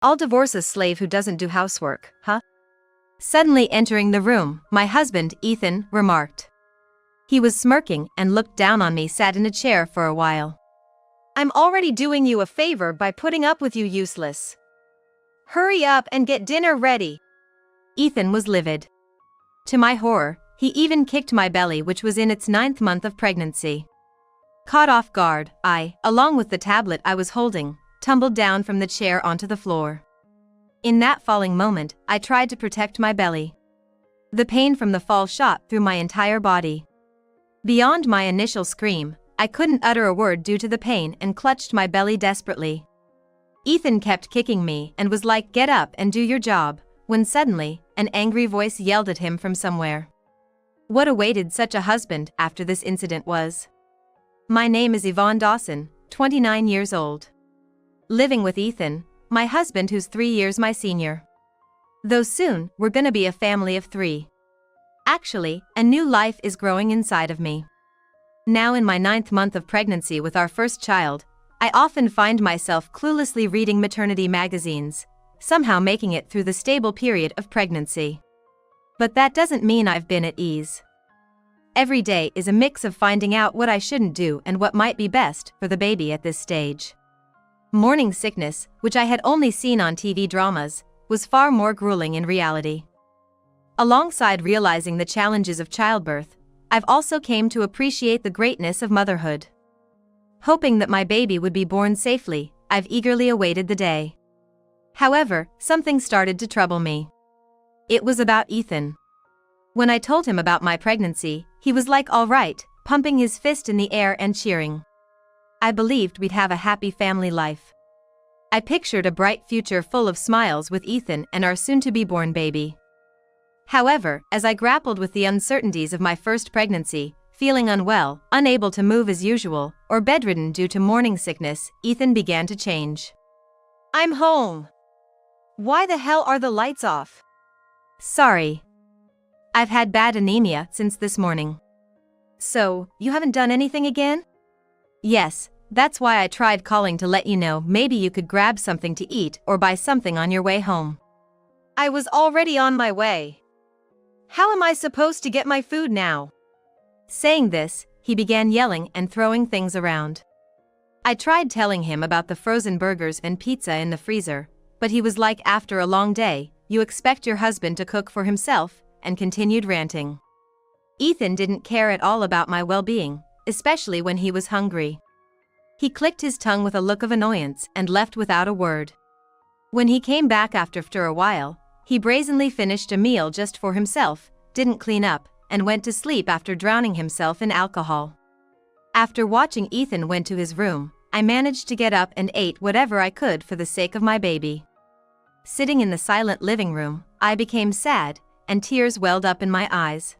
I'll divorce a slave who doesn't do housework, huh? Suddenly entering the room, my husband, Ethan, remarked. He was smirking and looked down on me, sat in a chair for a while. I'm already doing you a favor by putting up with you, useless. Hurry up and get dinner ready. Ethan was livid. To my horror, he even kicked my belly, which was in its 9th month of pregnancy. Caught off guard, I, along with the tablet I was holding, tumbled down from the chair onto the floor. In that falling moment, I tried to protect my belly. The pain from the fall shot through my entire body. Beyond my initial scream, I couldn't utter a word due to the pain and clutched my belly desperately. Ethan kept kicking me and was like, "Get up and do your job," when suddenly, an angry voice yelled at him from somewhere. What awaited such a husband after this incident was? My name is Yvonne Dawson, 29 years old. Living with Ethan, my husband who's 3 years my senior. Though soon, we're gonna be a family of 3. Actually, a new life is growing inside of me. Now in my 9th month of pregnancy with our first child, I often find myself cluelessly reading maternity magazines, somehow making it through the stable period of pregnancy. But that doesn't mean I've been at ease. Every day is a mix of finding out what I shouldn't do and what might be best for the baby at this stage. Morning sickness, which I had only seen on TV dramas, was far more grueling in reality. Alongside realizing the challenges of childbirth, I've also came to appreciate the greatness of motherhood. Hoping that my baby would be born safely, I've eagerly awaited the day. However, something started to trouble me. It was about Ethan. When I told him about my pregnancy, he was like, "All right," pumping his fist in the air and cheering. I believed we'd have a happy family life. I pictured a bright future full of smiles with Ethan and our soon-to-be-born baby. However, as I grappled with the uncertainties of my first pregnancy, feeling unwell, unable to move as usual, or bedridden due to morning sickness, Ethan began to change. "I'm home. Why the hell are the lights off?" "Sorry. I've had bad anemia since this morning." "So, you haven't done anything again?" "Yes, that's why I tried calling to let you know maybe you could grab something to eat or buy something on your way home." "I was already on my way. How am I supposed to get my food now?" Saying this, he began yelling and throwing things around. I tried telling him about the frozen burgers and pizza in the freezer, but he was like, "After a long day, you expect your husband to cook for himself," and continued ranting. Ethan didn't care at all about my well-being, especially when he was hungry. He clicked his tongue with a look of annoyance and left without a word. When he came back after a while, he brazenly finished a meal just for himself, didn't clean up, and went to sleep after drowning himself in alcohol. After watching Ethan went to his room, I managed to get up and ate whatever I could for the sake of my baby. Sitting in the silent living room, I became sad, and tears welled up in my eyes.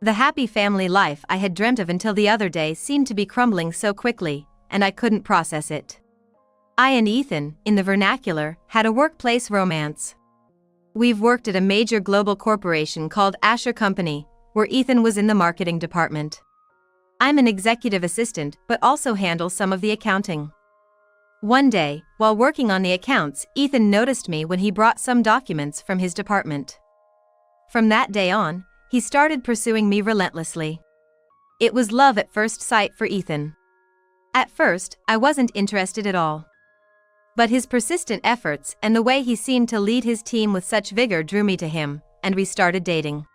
The happy family life I had dreamt of until the other day seemed to be crumbling so quickly, and I couldn't process it. I and Ethan, in the vernacular, had a workplace romance. We've worked at a major global corporation called Asher Company, where Ethan was in the marketing department. I'm an executive assistant but also handle some of the accounting. One day, while working on the accounts, Ethan noticed me when he brought some documents from his department. From that day on, he started pursuing me relentlessly. It was love at first sight for Ethan. At first, I wasn't interested at all. But his persistent efforts and the way he seemed to lead his team with such vigor drew me to him, and we started dating.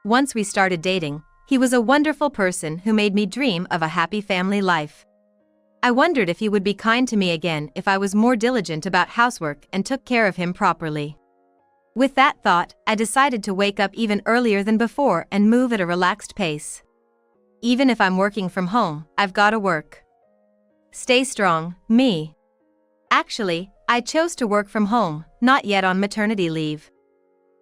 Once we started dating, he was a wonderful person who made me dream of a happy family life. I wondered if he would be kind to me again if I was more diligent about housework and took care of him properly. With that thought, I decided to wake up even earlier than before and move at a relaxed pace. Even if I'm working from home, I've gotta work. Stay strong, me. Actually, I chose to work from home, not yet on maternity leave.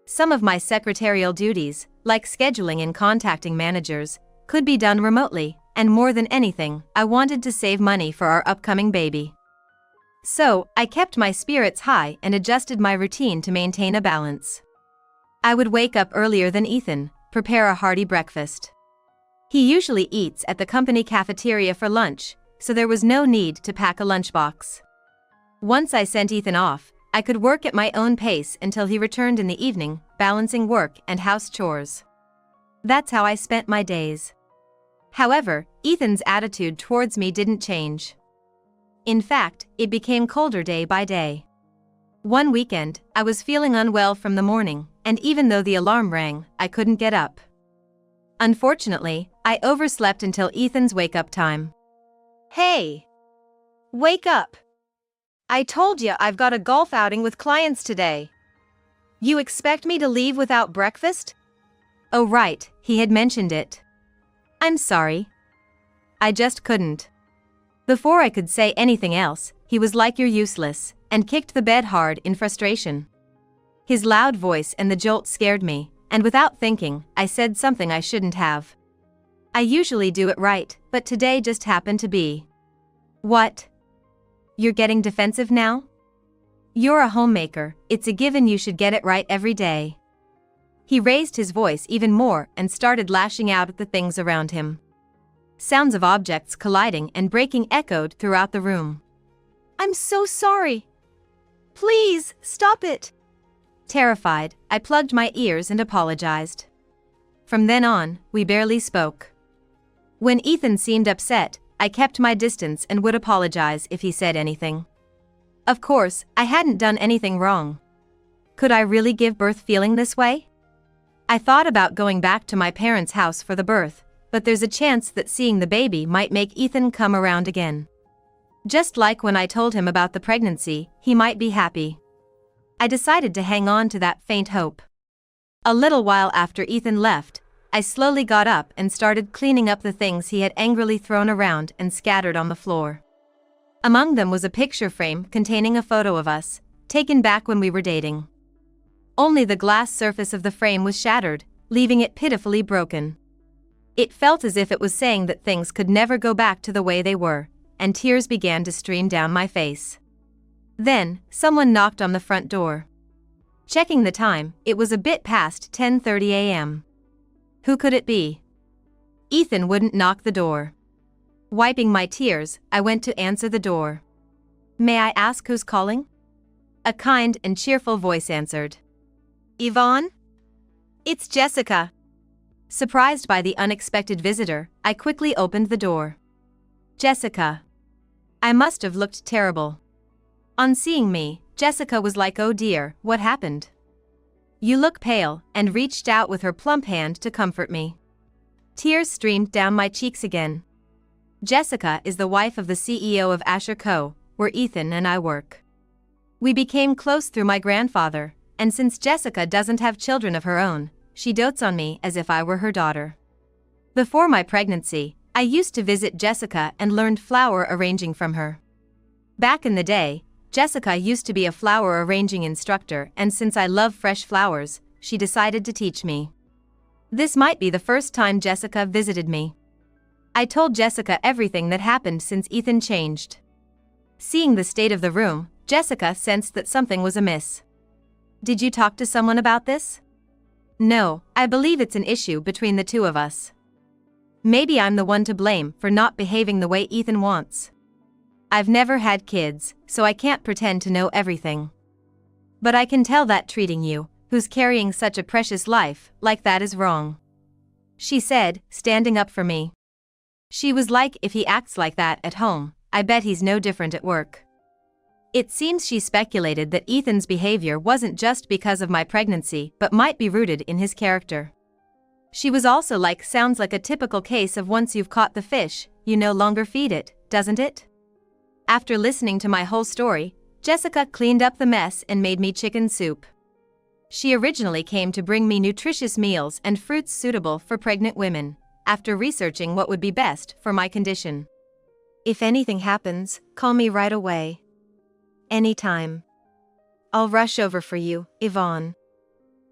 Some of my secretarial duties, like scheduling and contacting managers, could be done remotely, and more than anything, I wanted to save money for our upcoming baby. So, I kept my spirits high and adjusted my routine to maintain a balance. I would wake up earlier than Ethan, prepare a hearty breakfast. He usually eats at the company cafeteria for lunch, so there was no need to pack a lunchbox. Once I sent Ethan off, I could work at my own pace until he returned in the evening, balancing work and house chores. That's how I spent my days. However, Ethan's attitude towards me didn't change. In fact, it became colder day by day. One weekend, I was feeling unwell from the morning, and even though the alarm rang, I couldn't get up. Unfortunately, I overslept until Ethan's wake-up time. "Hey! Wake up! I told you I've got a golf outing with clients today. You expect me to leave without breakfast?" Oh right, he had mentioned it. I'm sorry. I just couldn't. Before I could say anything else, he was like, "You're useless," and kicked the bed hard in frustration. His loud voice and the jolt scared me, and without thinking, I said something I shouldn't have. I usually do it right, but today just happened to be. What? You're getting defensive now? You're a homemaker, it's a given you should get it right every day. He raised his voice even more and started lashing out at the things around him. Sounds of objects colliding and breaking echoed throughout the room. "I'm so sorry. Please, stop it." Terrified, I plugged my ears and apologized. From then on, we barely spoke. When Ethan seemed upset, I kept my distance and would apologize if he said anything. Of course, I hadn't done anything wrong. Could I really give birth feeling this way? I thought about going back to my parents' house for the birth, but there's a chance that seeing the baby might make Ethan come around again. Just like when I told him about the pregnancy, he might be happy. I decided to hang on to that faint hope. A little while after Ethan left, I slowly got up and started cleaning up the things he had angrily thrown around and scattered on the floor. Among them was a picture frame containing a photo of us, taken back when we were dating. Only the glass surface of the frame was shattered, leaving it pitifully broken. It felt as if it was saying that things could never go back to the way they were, and tears began to stream down my face. Then, someone knocked on the front door. Checking the time, it was a bit past 10:30 a.m. Who could it be? Ethan wouldn't knock the door. Wiping my tears, I went to answer the door. "May I ask who's calling?" A kind and cheerful voice answered. "Yvonne? It's Jessica." Surprised by the unexpected visitor, I quickly opened the door. "Jessica." I must have looked terrible. On seeing me, Jessica was like, "Oh dear, what happened?" "You look pale," and reached out with her plump hand to comfort me. Tears streamed down my cheeks again. Jessica is the wife of the CEO of Asher Co., where Ethan and I work. We became close through my grandfather, and since Jessica doesn't have children of her own, she dotes on me as if I were her daughter. Before my pregnancy, I used to visit Jessica and learned flower arranging from her. Back in the day, Jessica used to be a flower arranging instructor, and since I love fresh flowers, she decided to teach me. This might be the first time Jessica visited me. I told Jessica everything that happened since Ethan changed. Seeing the state of the room, Jessica sensed that something was amiss. "Did you talk to someone about this?" "No, I believe it's an issue between the two of us. Maybe I'm the one to blame for not behaving the way Ethan wants. I've never had kids, so I can't pretend to know everything. But I can tell that treating you, who's carrying such a precious life, like that is wrong," she said, standing up for me. She was like, "If he acts like that at home, I bet he's no different at work." It seems she speculated that Ethan's behavior wasn't just because of my pregnancy but might be rooted in his character. She was also like, "Sounds like a typical case of once you've caught the fish, you no longer feed it, doesn't it?" After listening to my whole story, Jessica cleaned up the mess and made me chicken soup. She originally came to bring me nutritious meals and fruits suitable for pregnant women, after researching what would be best for my condition. "If anything happens, call me right away. Anytime. I'll rush over for you, Yvonne."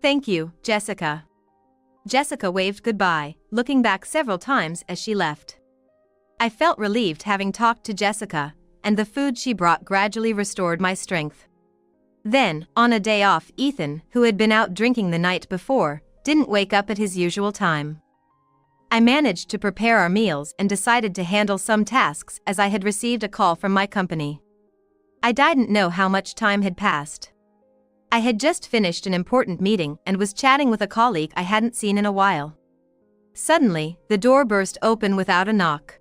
"Thank you, Jessica." Jessica waved goodbye, looking back several times as she left. I felt relieved having talked to Jessica, and the food she brought gradually restored my strength. Then, on a day off, Ethan, who had been out drinking the night before, didn't wake up at his usual time. I managed to prepare our meals and decided to handle some tasks as I had received a call from my company. I didn't know how much time had passed. I had just finished an important meeting and was chatting with a colleague I hadn't seen in a while. Suddenly, the door burst open without a knock.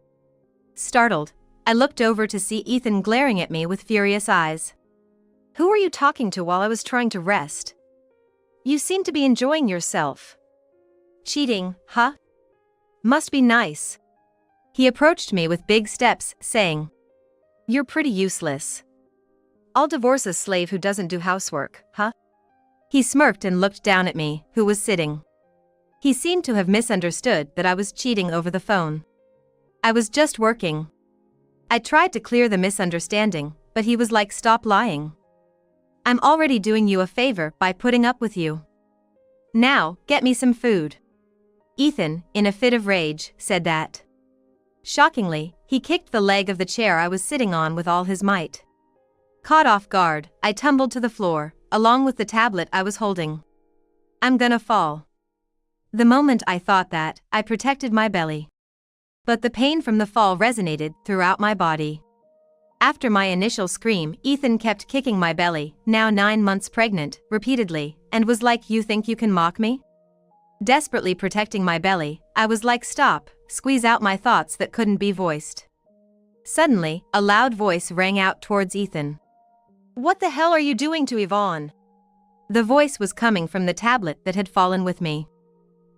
Startled, I looked over to see Ethan glaring at me with furious eyes. "Who were you talking to while I was trying to rest? You seem to be enjoying yourself." "Cheating, huh? Must be nice." He approached me with big steps, saying, "You're pretty useless. I'll divorce a slave who doesn't do housework, huh?" He smirked and looked down at me, who was sitting. He seemed to have misunderstood that I was cheating over the phone. "I was just working." I tried to clear the misunderstanding, but he was like, "Stop lying. I'm already doing you a favor by putting up with you. Now, get me some food." Ethan, in a fit of rage, said that. Shockingly, he kicked the leg of the chair I was sitting on with all his might. Caught off guard, I tumbled to the floor, along with the tablet I was holding. "I'm gonna fall." The moment I thought that, I protected my belly. But the pain from the fall resonated throughout my body. After my initial scream, Ethan kept kicking my belly, now 9 months pregnant, repeatedly, and was like, "You think you can mock me?" Desperately protecting my belly, I was like, "Stop," squeeze out my thoughts that couldn't be voiced. Suddenly, a loud voice rang out towards Ethan. "What the hell are you doing to Yvonne?" The voice was coming from the tablet that had fallen with me.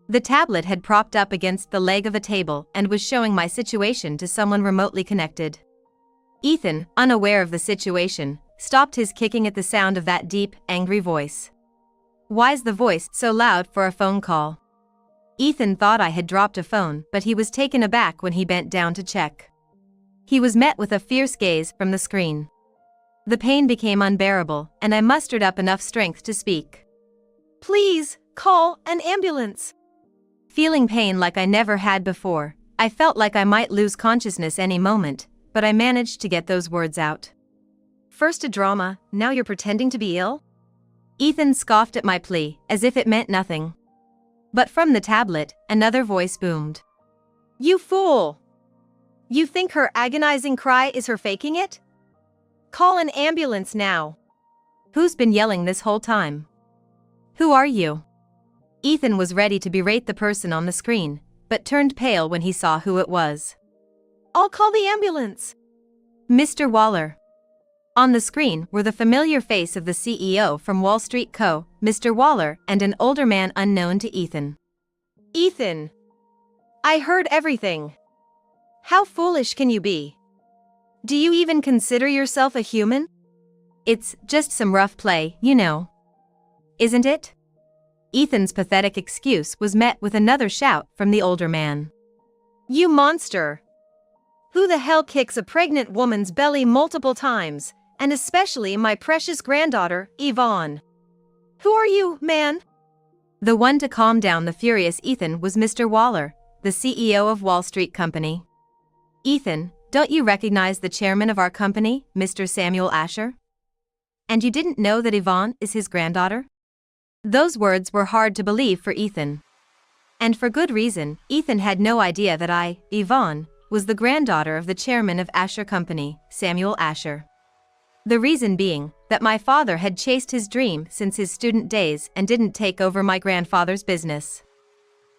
The tablet had propped up against the leg of a table and was showing my situation to someone remotely connected. Ethan, unaware of the situation, stopped his kicking at the sound of that deep, angry voice. Why's the voice so loud for a phone call? Ethan thought I had dropped a phone, but he was taken aback when he bent down to check. He was met with a fierce gaze from the screen. The pain became unbearable, and I mustered up enough strength to speak. "Please, call an ambulance." Feeling pain like I never had before, I felt like I might lose consciousness any moment, but I managed to get those words out. "First a drama, now you're pretending to be ill?" Ethan scoffed at my plea, as if it meant nothing. But from the tablet, another voice boomed. "You fool! You think her agonizing cry is her faking it? Call an ambulance now." "Who's been yelling this whole time? Who are you?" Ethan was ready to berate the person on the screen, but turned pale when he saw who it was. "I'll call the ambulance." "Mr. Waller." On the screen were the familiar face of the CEO from Wall Street Co., Mr. Waller, and an older man unknown to Ethan. "Ethan, I heard everything. How foolish can you be? Do you even consider yourself a human? It's just some rough play, you know. Isn't it?" Ethan's pathetic excuse was met with another shout from the older man. "You monster! Who the hell kicks a pregnant woman's belly multiple times, and especially my precious granddaughter, Yvonne? Who are you, man?" The one to calm down the furious Ethan was Mr. Waller, the CEO of Wall Street Company. "Ethan, don't you recognize the chairman of our company, Mr. Samuel Asher? And you didn't know that Yvonne is his granddaughter?" Those words were hard to believe for Ethan. And for good reason. Ethan had no idea that I, Yvonne, was the granddaughter of the chairman of Asher Company, Samuel Asher. The reason being, that my father had chased his dream since his student days and didn't take over my grandfather's business.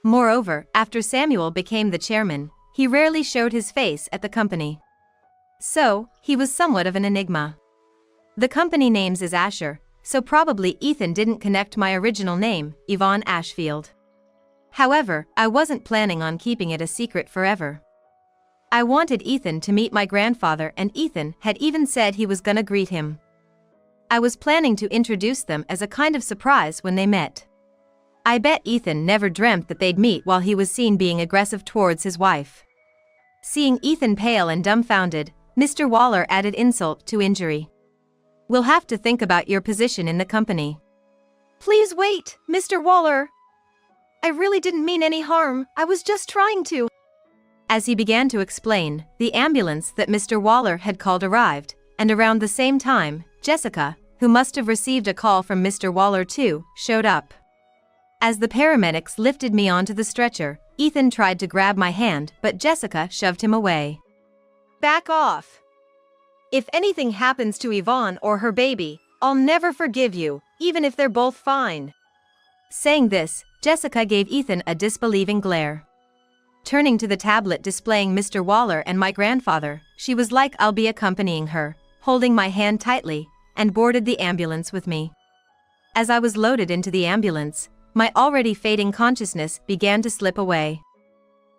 Moreover, after Samuel became the chairman, he rarely showed his face at the company. So, he was somewhat of an enigma. The company names is Asher, so probably Ethan didn't connect my original name, Yvonne Ashfield. However, I wasn't planning on keeping it a secret forever. I wanted Ethan to meet my grandfather, and Ethan had even said he was gonna greet him. I was planning to introduce them as a kind of surprise when they met. I bet Ethan never dreamt that they'd meet while he was seen being aggressive towards his wife. Seeing Ethan pale and dumbfounded, Mr. Waller added insult to injury. "We'll have to think about your position in the company." "Please wait, Mr. Waller. I really didn't mean any harm, I was just trying to." As he began to explain, the ambulance that Mr. Waller had called arrived, and around the same time, Jessica, who must have received a call from Mr. Waller too, showed up. As the paramedics lifted me onto the stretcher, Ethan tried to grab my hand, but Jessica shoved him away. "Back off. If anything happens to Yvonne or her baby, I'll never forgive you, even if they're both fine." Saying this, Jessica gave Ethan a disbelieving glare. Turning to the tablet displaying Mr. Waller and my grandfather, she was like, "I'll be accompanying her," holding my hand tightly, and boarded the ambulance with me. As I was loaded into the ambulance, my already fading consciousness began to slip away.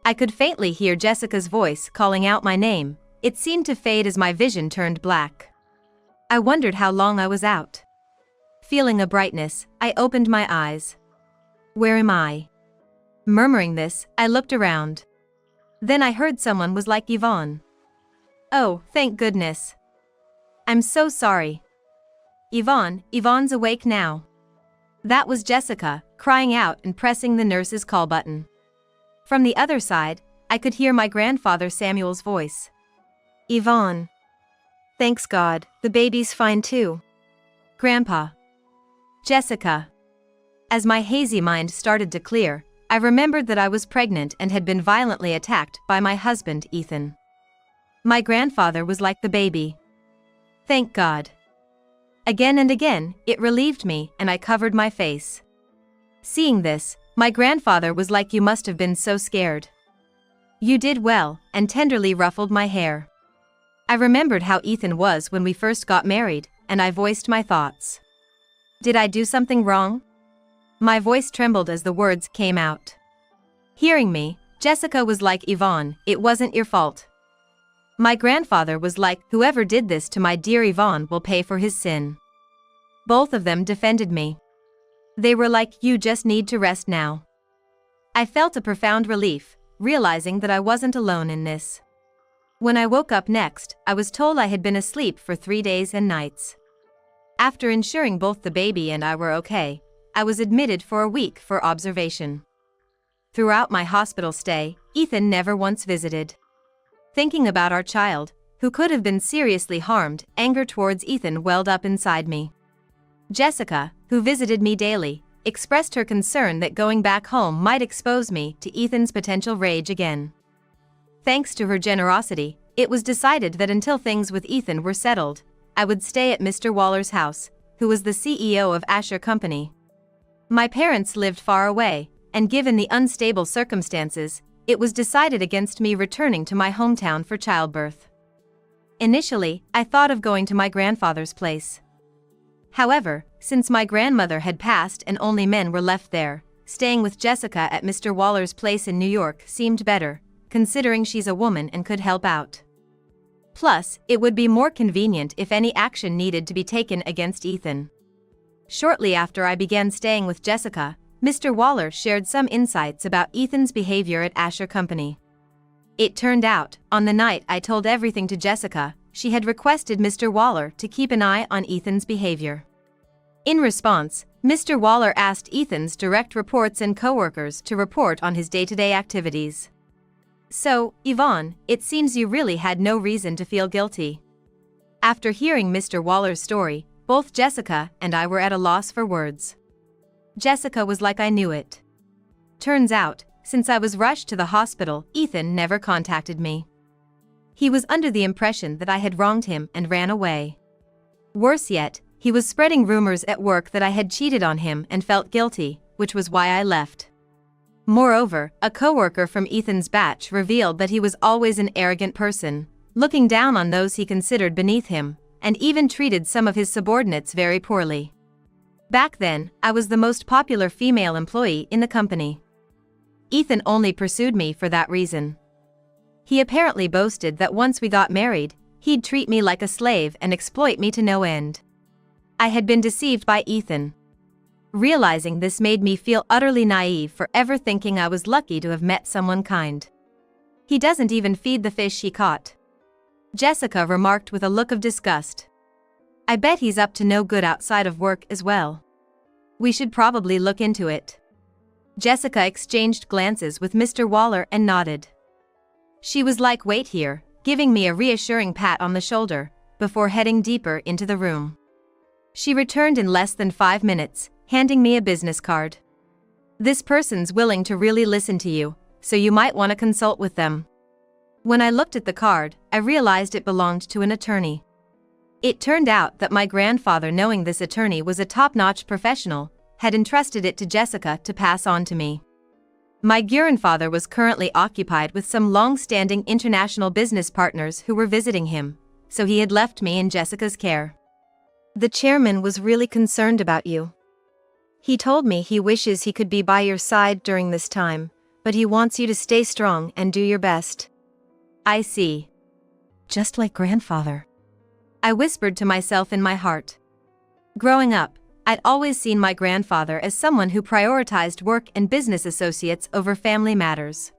I could faintly hear Jessica's voice calling out my name. It seemed to fade as my vision turned black. I wondered how long I was out. Feeling a brightness, I opened my eyes. "Where am I?" Murmuring this, I looked around. Then I heard someone was like, "Yvonne." "Oh, thank goodness. I'm so sorry." Yvonne's awake now." That was Jessica, crying out and pressing the nurse's call button. From the other side, I could hear my grandfather Samuel's voice. "Yvonne. Thanks God, the baby's fine too." "Grandpa." "Jessica." As my hazy mind started to clear, I remembered that I was pregnant and had been violently attacked by my husband, Ethan. My grandfather was like the baby. Thank God. Again and again, it relieved me, and I covered my face. Seeing this, my grandfather was like, "You must have been so scared." "You did well," and tenderly ruffled my hair. I remembered how Ethan was when we first got married, and I voiced my thoughts. Did I do something wrong? My voice trembled as the words came out. Hearing me, Jessica was like, "Yvonne, it wasn't your fault." My grandfather was like, "Whoever did this to my dear Yvonne will pay for his sin." Both of them defended me. They were like, "You just need to rest now." I felt a profound relief, realizing that I wasn't alone in this. When I woke up next, I was told I had been asleep for 3 days and nights. After ensuring both the baby and I were okay, I was admitted for a week for observation. Throughout my hospital stay, Ethan never once visited. Thinking about our child, who could have been seriously harmed, anger towards Ethan welled up inside me. Jessica, who visited me daily, expressed her concern that going back home might expose me to Ethan's potential rage again. Thanks to her generosity, it was decided that until things with Ethan were settled, I would stay at Mr. Waller's house, who was the CEO of Asher Company. My parents lived far away, and given the unstable circumstances, it was decided against me returning to my hometown for childbirth. Initially, I thought of going to my grandfather's place. However, since my grandmother had passed and only men were left there, staying with Jessica at Mr. Waller's place in New York seemed better, considering she's a woman and could help out. Plus, it would be more convenient if any action needed to be taken against Ethan. Shortly after I began staying with Jessica, Mr. Waller shared some insights about Ethan's behavior at Asher Company. It turned out, on the night I told everything to Jessica, she had requested Mr. Waller to keep an eye on Ethan's behavior. In response, Mr. Waller asked Ethan's direct reports and coworkers to report on his day-to-day activities. "So, Yvonne, it seems you really had no reason to feel guilty." After hearing Mr. Waller's story, both Jessica and I were at a loss for words. Jessica was like, "I knew it." Turns out, since I was rushed to the hospital, Ethan never contacted me. He was under the impression that I had wronged him and ran away. Worse yet, he was spreading rumors at work that I had cheated on him and felt guilty, which was why I left. Moreover, a coworker from Ethan's batch revealed that he was always an arrogant person, looking down on those he considered beneath him, and even treated some of his subordinates very poorly. Back then, I was the most popular female employee in the company. Ethan only pursued me for that reason. He apparently boasted that once we got married, he'd treat me like a slave and exploit me to no end. I had been deceived by Ethan. Realizing this made me feel utterly naive for ever thinking I was lucky to have met someone kind. "He doesn't even feed the fish he caught," Jessica remarked with a look of disgust. "I bet he's up to no good outside of work as well. We should probably look into it." Jessica exchanged glances with Mr. Waller and nodded. She was like, "Wait here," giving me a reassuring pat on the shoulder, before heading deeper into the room. She returned in less than 5 minutes, handing me a business card. "This person's willing to really listen to you, so you might want to consult with them." When I looked at the card, I realized it belonged to an attorney. It turned out that my grandfather, knowing this attorney was a top-notch professional, had entrusted it to Jessica to pass on to me. My grandfather was currently occupied with some long-standing international business partners who were visiting him, so he had left me in Jessica's care. The chairman was really concerned about you. He told me he wishes he could be by your side during this time, but he wants you to stay strong and do your best. I see. Just like grandfather, I whispered to myself in my heart. Growing up, I'd always seen my grandfather as someone who prioritized work and business associates over family matters.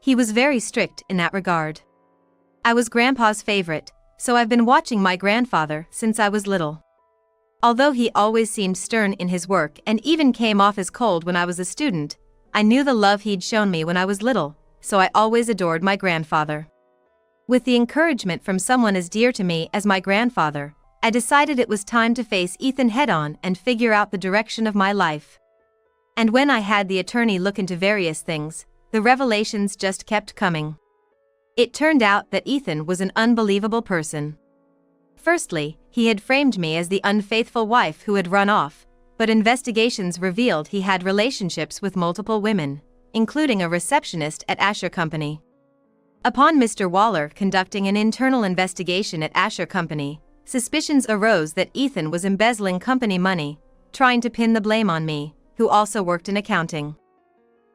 He was very strict in that regard. I was Grandpa's favorite, so I've been watching my grandfather since I was little. Although he always seemed stern in his work and even came off as cold when I was a student, I knew the love he'd shown me when I was little, so I always adored my grandfather. With the encouragement from someone as dear to me as my grandfather, I decided it was time to face Ethan head-on and figure out the direction of my life. And when I had the attorney look into various things, the revelations just kept coming. It turned out that Ethan was an unbelievable person. Firstly, he had framed me as the unfaithful wife who had run off, but investigations revealed he had relationships with multiple women, including a receptionist at Asher Company. Upon Mr. Waller conducting an internal investigation at Asher Company, suspicions arose that Ethan was embezzling company money, trying to pin the blame on me, who also worked in accounting.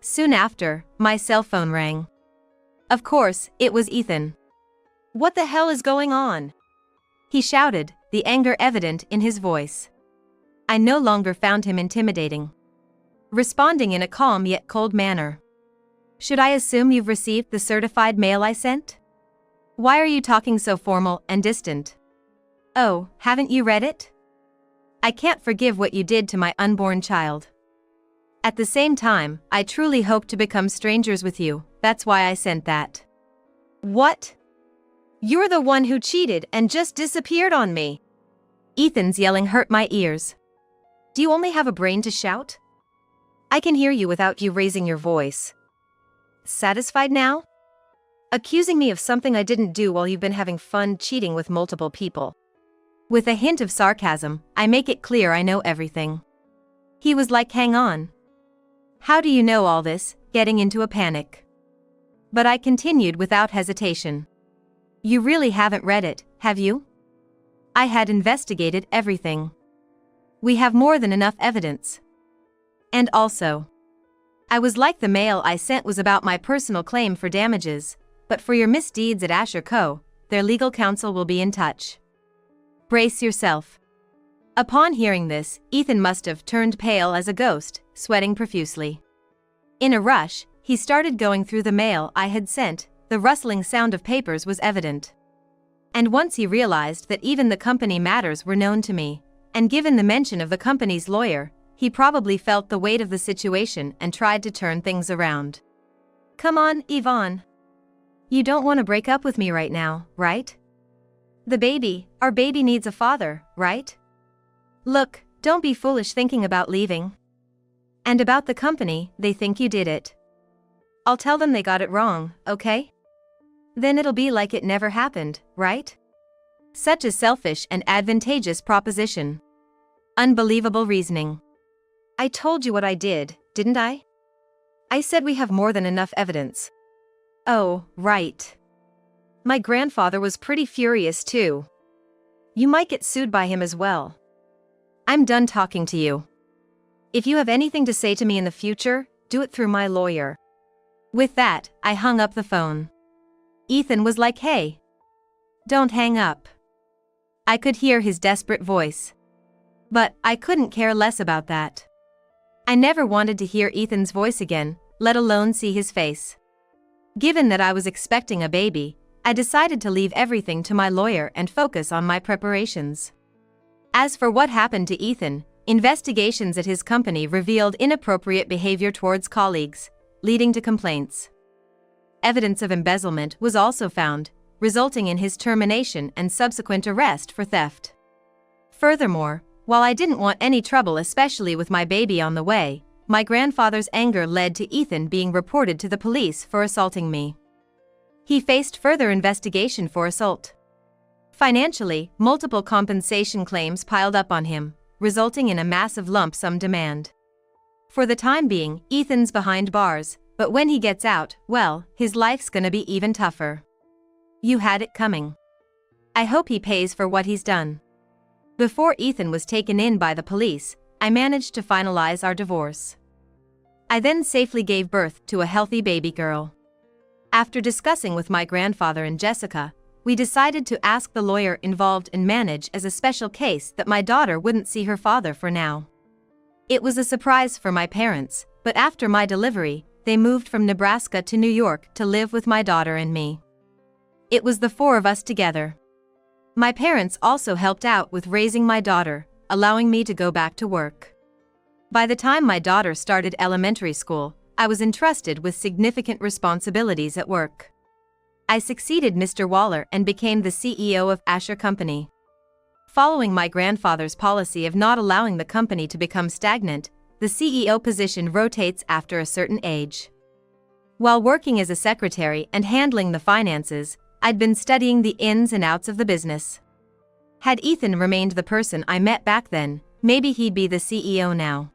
Soon after, my cell phone rang. Of course, it was Ethan. "What the hell is going on?" he shouted, the anger evident in his voice. I no longer found him intimidating. Responding in a calm yet cold manner. "Should I assume you've received the certified mail I sent? Why are you talking so formal and distant? Oh, haven't you read it? I can't forgive what you did to my unborn child. At the same time, I truly hope to become strangers with you, that's why I sent that." "What? You're the one who cheated and just disappeared on me." Ethan's yelling hurt my ears. "Do you only have a brain to shout? I can hear you without you raising your voice. Satisfied now? Accusing me of something I didn't do while you've been having fun cheating with multiple people." With a hint of sarcasm, I make it clear I know everything. He was like, "Hang on. How do you know all this?" getting into a panic. But I continued without hesitation. "You really haven't read it, have you? I had investigated everything. We have more than enough evidence. And also, I was like, the mail I sent was about my personal claim for damages, but for your misdeeds at Asher Co., their legal counsel will be in touch. Brace yourself." Upon hearing this, Ethan must have turned pale as a ghost, sweating profusely. In a rush, he started going through the mail I had sent. The rustling sound of papers was evident. And once he realized that even the company matters were known to me, and given the mention of the company's lawyer, he probably felt the weight of the situation and tried to turn things around. "Come on, Yvonne. You don't want to break up with me right now, right? Our baby needs a father, right? Look, don't be foolish thinking about leaving. And about the company, they think you did it. I'll tell them they got it wrong, okay? Then it'll be like it never happened, right?" Such a selfish and advantageous proposition. Unbelievable reasoning. "I told you what I did, didn't I? I said we have more than enough evidence." "Oh, right. My grandfather was pretty furious too. You might get sued by him as well. I'm done talking to you. If you have anything to say to me in the future, do it through my lawyer." With that, I hung up the phone. Ethan was like, "Hey, don't hang up." I could hear his desperate voice. But I couldn't care less about that. I never wanted to hear Ethan's voice again, let alone see his face. Given that I was expecting a baby, I decided to leave everything to my lawyer and focus on my preparations. As for what happened to Ethan, investigations at his company revealed inappropriate behavior towards colleagues, leading to complaints. Evidence of embezzlement was also found, resulting in his termination and subsequent arrest for theft. Furthermore, while I didn't want any trouble, especially with my baby on the way, my grandfather's anger led to Ethan being reported to the police for assaulting me. He faced further investigation for assault. Financially, multiple compensation claims piled up on him, resulting in a massive lump sum demand. For the time being, Ethan's behind bars, but when he gets out, well, his life's gonna be even tougher. You had it coming. I hope he pays for what he's done. Before Ethan was taken in by the police, I managed to finalize our divorce. I then safely gave birth to a healthy baby girl. After discussing with my grandfather and Jessica, we decided to ask the lawyer involved in marriage as a special case that my daughter wouldn't see her father for now. It was a surprise for my parents, but after my delivery, they moved from Nebraska to New York to live with my daughter and me. It was the four of us together. My parents also helped out with raising my daughter, allowing me to go back to work. By the time my daughter started elementary school, I was entrusted with significant responsibilities at work. I succeeded Mr. Waller and became the CEO of Asher Company. Following my grandfather's policy of not allowing the company to become stagnant, the CEO position rotates after a certain age. While working as a secretary and handling the finances, I'd been studying the ins and outs of the business. Had Ethan remained the person I met back then, maybe he'd be the CEO now.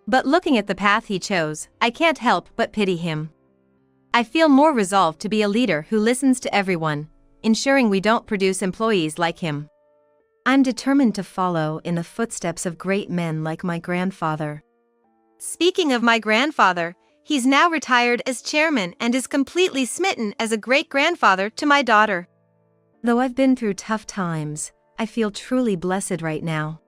But looking at the path he chose, I can't help but pity him. I feel more resolved to be a leader who listens to everyone, ensuring we don't produce employees like him. I'm determined to follow in the footsteps of great men like my grandfather. Speaking of my grandfather, he's now retired as chairman and is completely smitten as a great-grandfather to my daughter. Though I've been through tough times, I feel truly blessed right now.